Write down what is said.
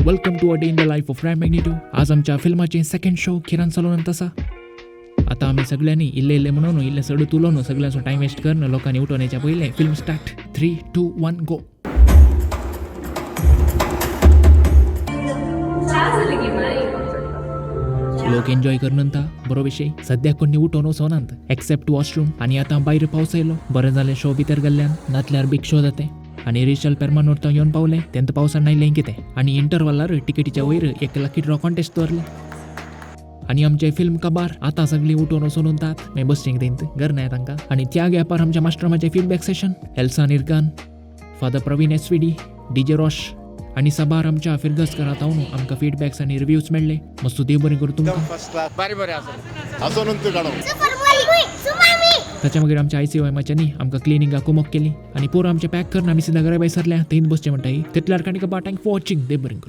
Welcome to a day in the life of Ryan Magneto. आज आमच्या फिल्माचे second show किरण चलवून तसा आता आम्ही सगळ्यांनी इल्ले इल्ले म्हणून इल्ले सडू तुलोन सगळ्यांचो टाइम वेस्ट करणं लोकांनी उठवण्याच्या पहिले फिल्म स्टार्ट 3, 2, 1 गो. लोक एन्जॉय करणंता बरो विषय सध्या कोणी उठवून वचोनांत एक्सेप्ट वॉशरूम. आणि आता भायर पावस येयलो बरें जालें शो भितर गेल्ल्यान नातल्यार बिग शो जाते. आणि रिचल पेरमान उरता येवन पावले तेंत पावसान नायलें कितें आणि इंटरवलार तिकेटीच्या वयर एक लकी ड्रॉ कॉन्टेस्ट दवरलें. आणि आमचे फिल्म कबार आता सगळी उठून वचून उरतात मागीर बसींक तेंत घर नाय तांकां. आणि त्या गॅपार आमच्या मास्टरमाचे फीडबॅक सेशन एल्सा निर्गान, फादर प्रवीण एसवीडी, डीजे रॉश आणि साबार आमच्या फिरगसकरां तावन आमकां फीडबॅक्स आनी रिव्ह्यूज मेळ्ळे. मस्त देव बरें करूं तुमकां. ताच्या मागीर आमच्या ICOMच्यानी आमकां क्लिनिंगाक कुमक केली आणि पोर आमचे पॅक करून आमी सिधा घरा भायर सरल्या थंयच बसचें म्हणटा. तितल्यार काणी कबा थँक फॉर वॉचिंग. देव बरें करूं.